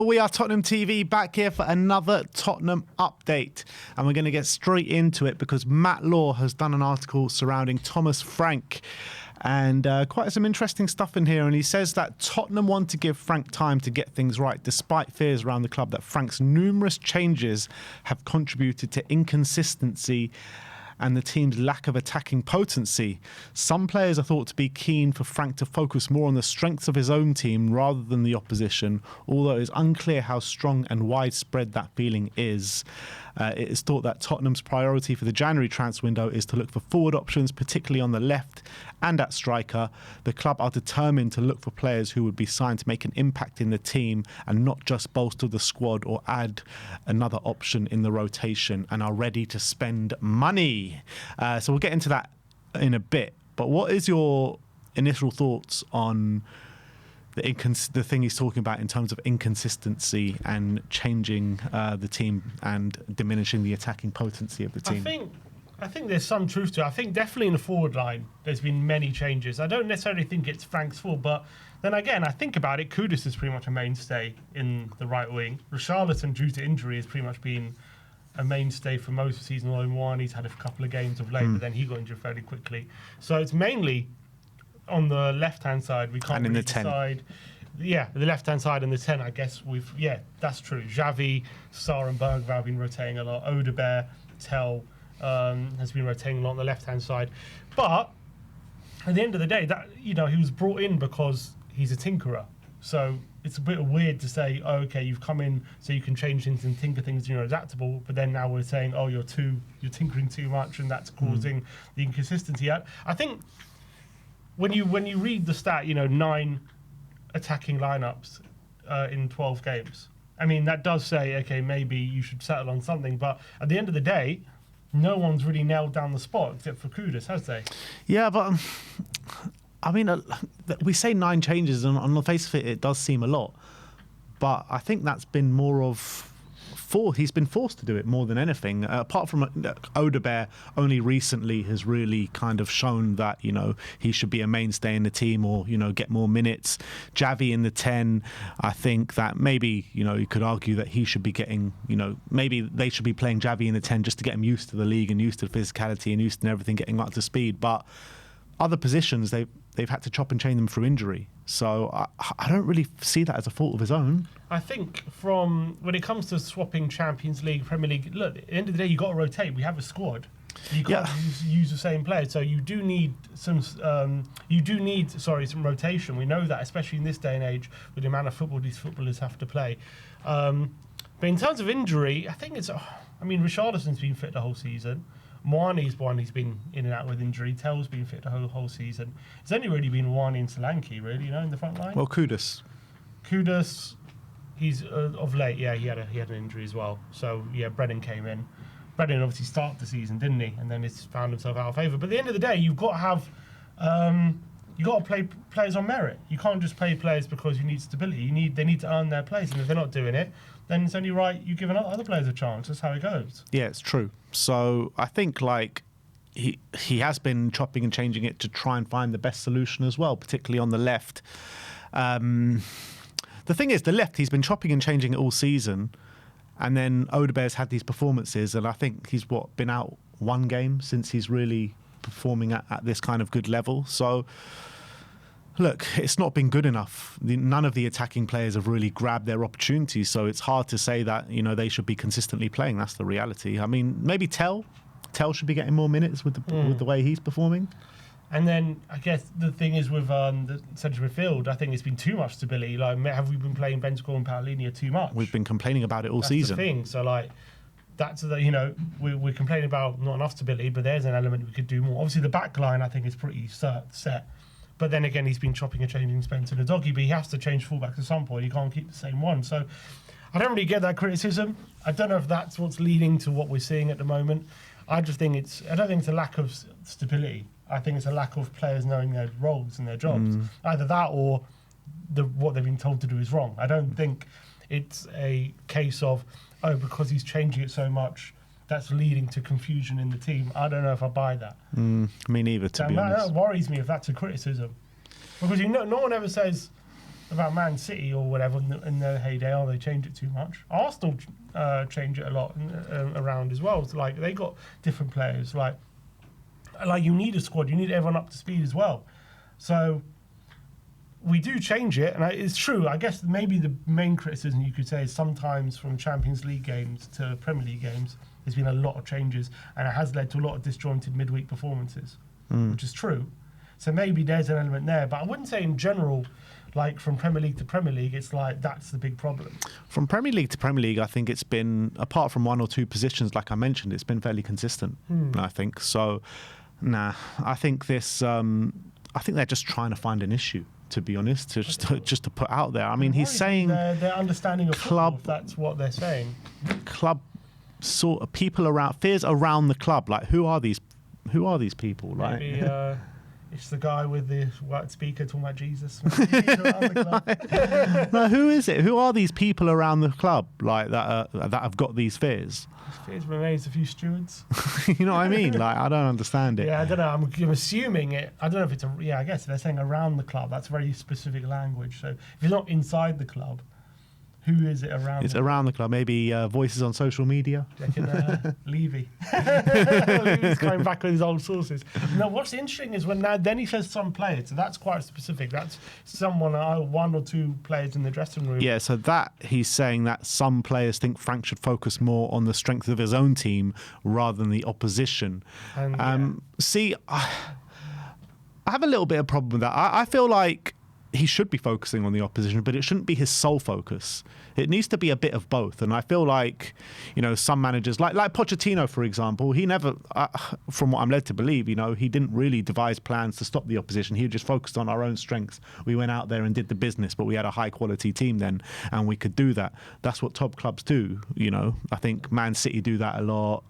We are Tottenham TV, back here for another Tottenham update, and we're going to get straight into it because Matt Law has done an article surrounding Thomas Frank, and quite some interesting stuff in here. And he says that Tottenham want to give Frank time to get things right, despite fears around the club that Frank's numerous changes have contributed to inconsistency and the team's lack of attacking potency. Some players are thought to be keen for Frank to focus more on the strengths of his own team rather than the opposition, although it is unclear how strong and widespread that feeling is. It is thought that Tottenham's priority for the January transfer window is to look for forward options, particularly on the left and at striker. The club are determined to look for players who would be signed to make an impact in the team and not just bolster the squad or add another option in the rotation, and are ready to spend money. So we'll get into that in a bit. But what is your initial thoughts on the thing he's talking about in terms of inconsistency and changing the team and diminishing the attacking potency of the team? I think there's some truth to it. I think definitely in the forward line there's been many changes. I don't necessarily think it's Frank's fault, but then again, I think about it, Kudus is pretty much a mainstay in the right wing. Richarlison, due to injury, has pretty much been a mainstay for most of the season. Although one, he's had a couple of games of late, but then he got injured fairly quickly. So it's mainly on the left-hand side. We can't really decide. Yeah, the left-hand side and the 10, I guess that's true. Xavi, Sarr and Bergvall have been rotating a lot. Odegaard, Tel has been rotating a lot on the left-hand side. But at the end of the day, that he was brought in because he's a tinkerer. So it's a bit weird to say, oh, okay, you've come in so you can change things and tinker things and you're adaptable, but then now we're saying, oh, you're tinkering too much and that's causing the inconsistency. I think when you read the stat, 9 attacking lineups in 12 games, I mean, that does say, okay, maybe you should settle on something. But at the end of the day, no one's really nailed down the spot except for Kudus, has they? Yeah, but I mean, we say 9 changes, and on the face of it, it does seem a lot. But I think that's been more of he's been forced to do it more than anything. Apart from Odegaard, only recently has really kind of shown that he should be a mainstay in the team or get more minutes. Xavi in the 10, I think that maybe you could argue that he should be getting maybe they should be playing Xavi in the 10 just to get him used to the league and used to the physicality and used to everything, getting up to speed. But other positions they've had to chop and change them through injury. So I don't really see that as a fault of his own. I think when it comes to swapping Champions League, Premier League, look, at the end of the day, you've got to rotate. We have a squad. You can't use the same player. So you do need some rotation. We know that, especially in this day and age, with the amount of football these footballers have to play. But in terms of injury, I think Richarlison's been fit the whole season. Mwani's one he's been in and out with injury. Tel's been fit the whole season. It's only really been Mwani and Solanke, really, in the front line. Well, Kudus, he's of late, he had an injury as well. So Brennan came in. Brennan obviously started the season, didn't he? And then he's found himself out of favour. But at the end of the day, you've got to have play players on merit. You can't just play players because you need stability. They need to earn their place, and if they're not doing it, then it's only right you give other players a chance. That's how it goes. Yeah, it's true. So I think he has been chopping and changing it to try and find the best solution as well, particularly on the left. The thing is, the left, he's been chopping and changing it all season, and then Odegaard's had these performances, and I think he's been out 1 game since he's really performing at this kind of good level. So look, it's not been good enough. None of the attacking players have really grabbed their opportunities, so it's hard to say that they should be consistently playing. That's the reality. I mean, maybe Tel should be getting more minutes with the way he's performing. And then I guess the thing is with the central midfield, I think it's been too much stability. Like, have we been playing Bentancur and Paulinho too much? We've been complaining about it all season. That's the thing. So that's we're complaining about not enough stability, but there's an element we could do more. Obviously, the back line I think is pretty set. But then again, he's been chopping and changing Spencer and Udogie, but he has to change fullbacks at some point. He can't keep the same one. So I don't really get that criticism. I don't know if that's what's leading to what we're seeing at the moment. I don't think it's a lack of stability. I think it's a lack of players knowing their roles and their jobs. Either that or what they've been told to do is wrong. I don't think it's a case of, because he's changing it so much, that's leading to confusion in the team. I don't know if I buy that. Me neither, to be honest. That worries me if that's a criticism. Because no one ever says, about Man City or whatever in their heyday. Oh, they change it too much. Arsenal change it a lot around as well. It's like they got different players. Like you need a squad. You need everyone up to speed as well. So we do change it, and it's true. I guess maybe the main criticism you could say is sometimes from Champions League games to Premier League games, there's been a lot of changes, and it has led to a lot of disjointed midweek performances, which is true. So maybe there's an element there, but I wouldn't say in general, like from Premier League to Premier League, it's like that's the big problem. From Premier League to Premier League, I think it's been, apart from one or two positions, like I mentioned, it's been fairly consistent. I think so. I think this. I think they're just trying to find an issue, to be honest, just to put out there. I mean, he's saying their understanding of club. Football, if that's what they're saying. Club sort of people around, fears around the club. Like, who are these people? Like, maybe it's the guy with the white speaker talking about Jesus. Around the club. No, who is it? Who are these people around the club like that have got these fears? Fears remains a few stewards. You know what I mean? Like, I don't understand it. Yeah, I don't know. I'm assuming it. I don't know if it's I guess they're saying around the club. That's very specific language. So if it's not inside the club, who is it around? It's around the club. Maybe voices on social media. Levy. Levy's coming back with his old sources. No, what's interesting is then he says some players. So that's quite specific. That's someone, one or two players in the dressing room. Yeah, so that he's saying that some players think Frank should focus more on the strength of his own team rather than the opposition. See, I have a little bit of problem with that. I feel like he should be focusing on the opposition, but it shouldn't be his sole focus. It needs to be a bit of both. And I feel like, some managers, like Pochettino, for example, he never, from what I'm led to believe, he didn't really devise plans to stop the opposition. He just focused on our own strengths. We went out there and did the business, but we had a high quality team then, and we could do that. That's what top clubs do. I think Man City do that a lot.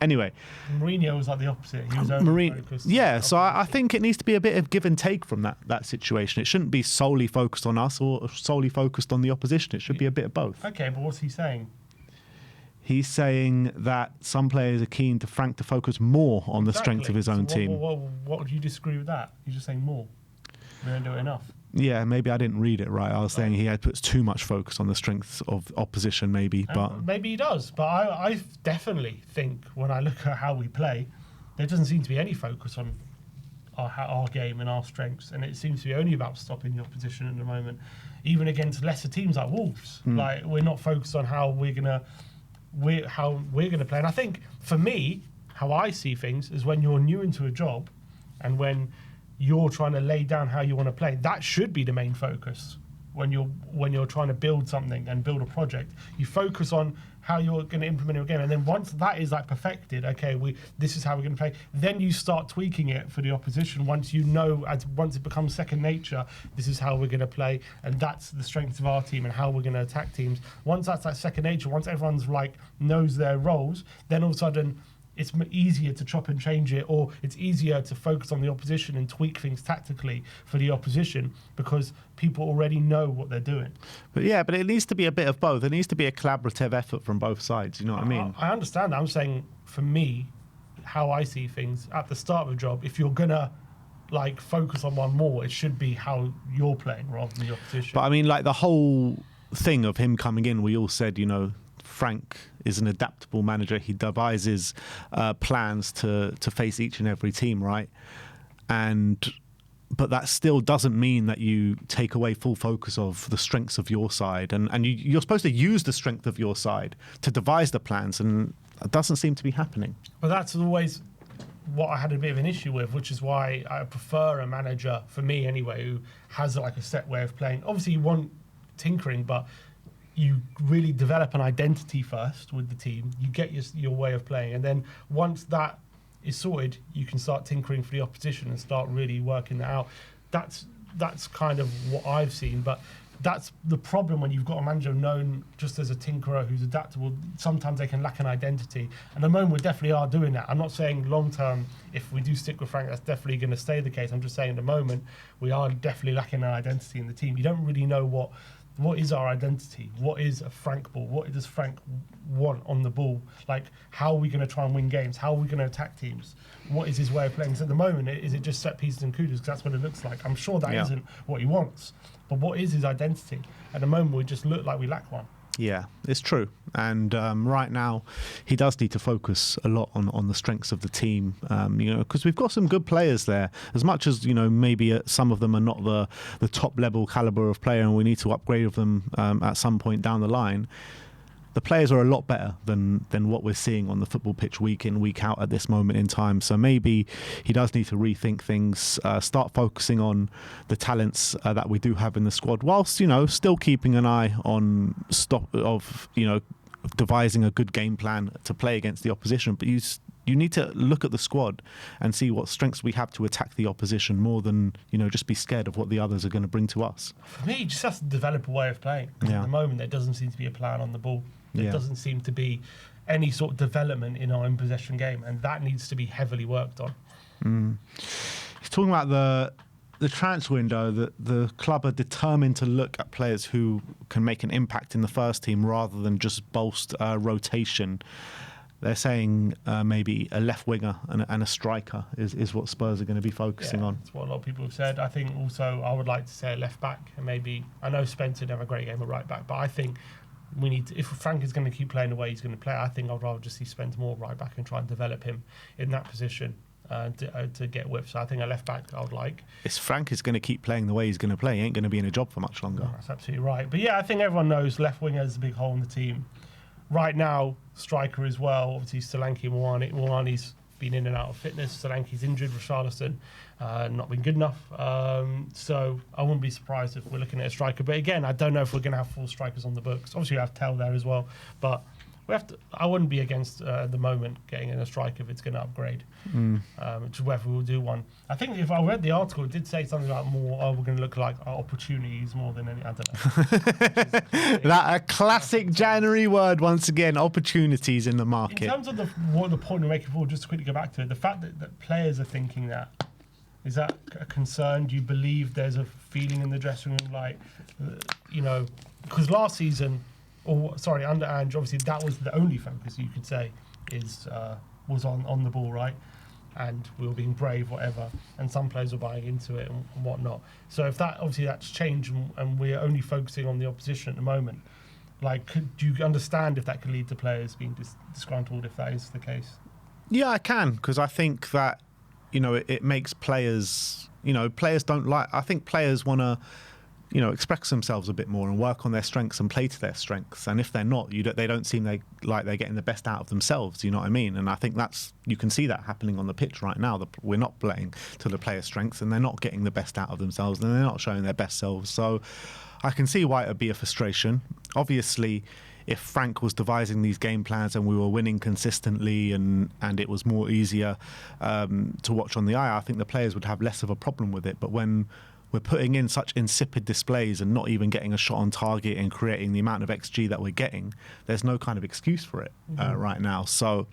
Anyway, Mourinho was like the opposite. He was only focused. Yeah, so I think it needs to be a bit of give and take from that situation. It shouldn't be solely focused on us or solely focused on the opposition. It should be a bit of both. Okay, but what's he saying? He's saying that some players are keen to Frank to focus more on the strength of his own team. What would you disagree with that? You're just saying more. We don't do it enough. Yeah, maybe I didn't read it right. I was saying he puts too much focus on the strengths of opposition, maybe. But maybe he does. But I definitely think when I look at how we play, there doesn't seem to be any focus on our game and our strengths, and it seems to be only about stopping the opposition at the moment. Even against lesser teams like Wolves, like we're not focused on how we're gonna play. And I think for me, how I see things is when you're new into a job, and when you're trying to lay down how you want to play, that should be the main focus. When you're trying to build something and build a project, you focus on how you're going to implement your game, and then once that is like perfected, okay, this is how we're going to play. Then you start tweaking it for the opposition. Once once it becomes second nature, this is how we're going to play, and that's the strengths of our team and how we're going to attack teams. Once that's like second nature, once everyone's like knows their roles, then all of a sudden it's easier to chop and change it, or it's easier to focus on the opposition and tweak things tactically for the opposition because people already know what they're doing. But it needs to be a bit of both. There needs to be a collaborative effort from both sides. You know what I mean? I understand that. I'm saying, for me, how I see things at the start of a job, if you're gonna like focus on one more, it should be how you're playing rather than the opposition. But I mean, like the whole thing of him coming in, we all said, Frank is an adaptable manager. He devises plans to face each and every team, right? But that still doesn't mean that you take away full focus of the strengths of your side. And you're supposed to use the strength of your side to devise the plans, and it doesn't seem to be happening. But that's always what I had a bit of an issue with, which is why I prefer a manager, for me anyway, who has like a set way of playing. Obviously, you want tinkering, but you really develop an identity first with the team. You get your way of playing, and then once that is sorted, you can start tinkering for the opposition and start really working that out. That's kind of what I've seen, but that's the problem when you've got a manager known just as a tinkerer who's adaptable. Sometimes they can lack an identity, and at the moment we definitely are doing that. I'm not saying long term, if we do stick with Frank, that's definitely going to stay the case. I'm just saying at the moment we are definitely lacking an identity in the team. You don't really know what What is our identity? What is a Frank ball? What does Frank want on the ball? Like, how are we going to try and win games? How are we going to attack teams? What is his way of playing? So at the moment, is it just set pieces and kudos? Because that's what it looks like. I'm sure that isn't what he wants. But what is his identity? At the moment, we just look like we lack one. Yeah, it's true. And right now, he does need to focus a lot on the strengths of the team, because we've got some good players there. As much as, maybe some of them are not the top level caliber of player and we need to upgrade them at some point down the line, the players are a lot better than what we're seeing on the football pitch week in, week out at this moment in time. So maybe he does need to rethink things, start focusing on the talents that we do have in the squad, whilst, still keeping an eye on devising a good game plan to play against the opposition. But you need to look at the squad and see what strengths we have to attack the opposition more than, just be scared of what the others are going to bring to us. For me, he just has to develop a way of playing. Yeah. At the moment, there doesn't seem to be a plan on the ball. There Yeah. doesn't seem to be any sort of development in our in-possession game, and that needs to be heavily worked on. He's talking about the transfer window, that the club are determined to look at players who can make an impact in the first team rather than just bolster rotation. They're saying maybe a left winger and a striker is what Spurs are going to be focusing on. That's what a lot of people have said. I think also I would like to say a left back, and maybe, I know Spencer didn't have a great game at right back, but I think we need to, if Frank is going to keep playing the way he's going to play, I think I'd rather just see Spencer more right back and try and develop him in that position to get width. So I think a left back I would like. If Frank is going to keep playing the way he's going to play, he ain't going to be in a job for much longer. That's absolutely right. But yeah, I think everyone knows left winger is a big hole in the team. Right now, striker as well, obviously Solanke and Moani. Moani's been in and out of fitness. Solanke's injured. Richarlison not been good enough. So I wouldn't be surprised if we're looking at a striker. But again, I don't know if we're going to have full strikers on the books. Obviously, we have Tell there as well. But we have to. I wouldn't be against at the moment getting in a striker if it's going to upgrade. To whether we'll do one. I think if I read the article, it did say something about more. We're going to look like opportunities more than any. I don't know. That a classic January word once again. Opportunities in the market. In terms of what the point we're making forward, just to quickly go back to it, the fact that players are thinking that, is that a concern? Do you believe there's a feeling in the dressing room like, because last season, under Ange, obviously that was the only focus you could say was on the ball, right? And we were being brave, whatever, and some players were buying into it and whatnot. So if that's changed and we're only focusing on the opposition at the moment, like, do you understand if that could lead to players being disgruntled if that is the case? Yeah, I can, because I think that, it makes players, players don't like, I think players want to, express themselves a bit more and work on their strengths and play to their strengths. And if they're not, they don't seem like they're getting the best out of themselves. You know what I mean? And I think you can see that happening on the pitch right now. We're not playing to the players' strengths, and they're not getting the best out of themselves, and they're not showing their best selves. So I can see why it would be a frustration. Obviously, if Frank was devising these game plans and we were winning consistently and it was more easier to watch on the eye, I think the players would have less of a problem with it. But when we're putting in such insipid displays and not even getting a shot on target and creating the amount of XG that we're getting, there's no kind of excuse for it right now. So,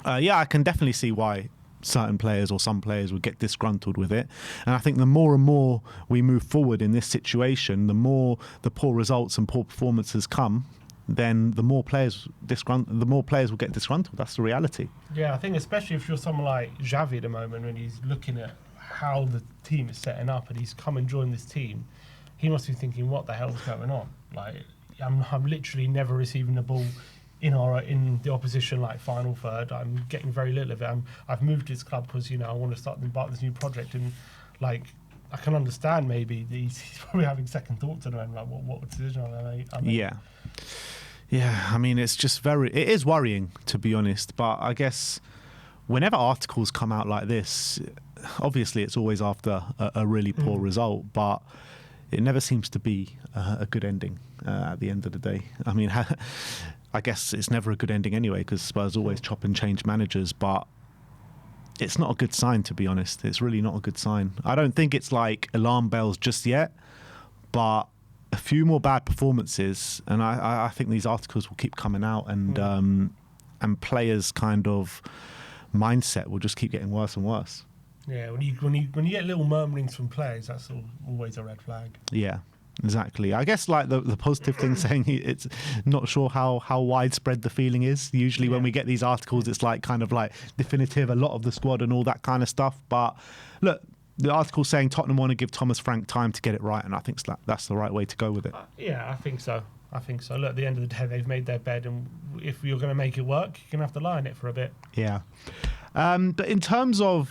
I can definitely see why certain players or some players would get disgruntled with it. And I think the more and more we move forward in this situation, the more the poor results and poor performances come, then the more players will get disgruntled. That's the reality. Yeah, I think especially if you're someone like Xavi at the moment, when he's looking at how the team is setting up and he's come and joined this team, he must be thinking, what the hell's going on? Like, I'm literally never receiving the ball in the opposition like final third. I'm getting very little of it. I've moved to this club because I want to start this new project, and like, I can understand maybe he's probably having second thoughts at the moment, like what decision I made. Yeah, I mean, it is worrying, to be honest, but I guess whenever articles come out like this, obviously it's always after a really poor result, but it never seems to be a good ending at the end of the day. I mean, I guess it's never a good ending anyway, because Spurs always chop and change managers, but it's not a good sign, to be honest. It's really not a good sign. I don't think it's like alarm bells just yet, but a few more bad performances, and I think these articles will keep coming out, and players' kind of mindset will just keep getting worse and worse. Yeah, when you get little murmurings from players, that's always a red flag. Yeah, Exactly. I guess like the positive thing saying it's not sure how widespread the feeling is. Usually when we get these articles, it's like kind of like definitive, a lot of the squad and all that kind of stuff. But look, the article saying Tottenham want to give Thomas Frank time to get it right, and I think that's the right way to go with it. Yeah, I think so. Look, at the end of the day, they've made their bed, and if you're going to make it work, you're going to have to lie in it for a bit. Yeah. But in terms of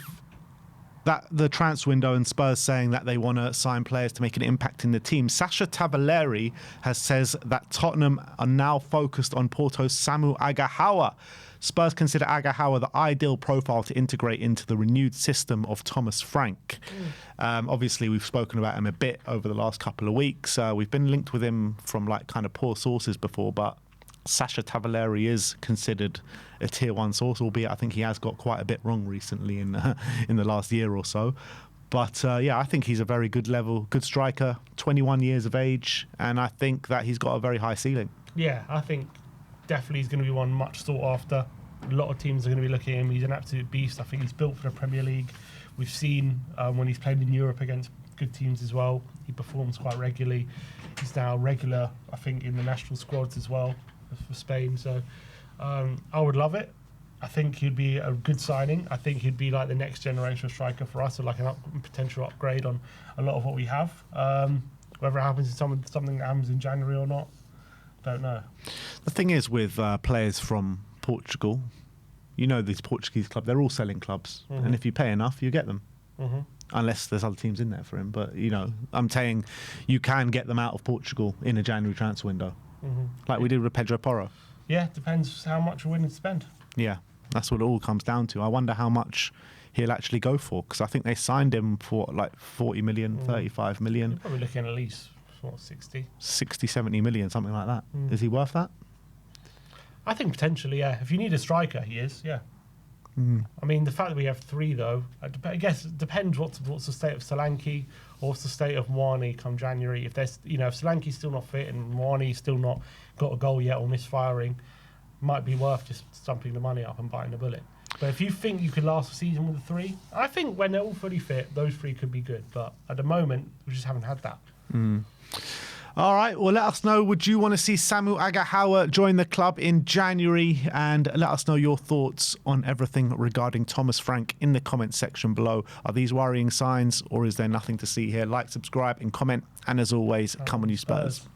the transfer window and Spurs saying that they want to sign players to make an impact in the team, Sasha Tavaleri says that Tottenham are now focused on Porto's Samu Aghehowa. Spurs consider Aghehowa the ideal profile to integrate into the renewed system of Thomas Frank. Obviously, we've spoken about him a bit over the last couple of weeks. We've been linked with him from like kind of poor sources before, but Sasha Tavaleri is considered a tier 1 source, albeit I think he has got quite a bit wrong recently in the last year or so. But yeah, I think he's a very good striker, 21 years of age, and I think that he's got a very high ceiling. Yeah, I think definitely he's going to be one much sought after. A lot of teams are going to be looking at him. He's an absolute beast. I think he's built for the Premier League. We've seen when he's played in Europe against good teams as well, he performs quite regularly. He's now regular, I think, in the national squads as well for Spain. So I would love it. I think he'd be a good signing. I think he'd be like the next generation striker for us, or like a potential upgrade on a lot of what we have. Whether it happens in something that happens in January or not, don't know. The thing is with players from Portugal, you know, these Portuguese clubs, they're all selling clubs. And if you pay enough, you get them. Unless there's other teams in there for him. But, you know, I'm saying you can get them out of Portugal in a January transfer window. Like we did with Pedro Porro. Yeah, depends how much we're willing to spend. Yeah, that's what it all comes down to. I wonder how much he'll actually go for, because I think they signed him for like 40 million, 35 million. You're probably looking at least 60, 70 million, something like that. Is he worth that? I think potentially, yeah. If you need a striker, he is, yeah. I mean, the fact that we have 3, though, I guess it depends what's the state of Solanke or what's the state of Mwani come January. If there's, if Solanke's still not fit and Mwani's still not got a goal yet or misfiring, might be worth just stumping the money up and biting the bullet. But if you think you could last a season with the 3, I think when they're all fully fit, those 3 could be good. But at the moment, we just haven't had that. All right, well, let us know. Would you want to see Samu Aghehowa join the club in January? And let us know your thoughts on everything regarding Thomas Frank in the comments section below. Are these worrying signs, or is there nothing to see here? Like, subscribe and comment. And as always, come on you Spurs.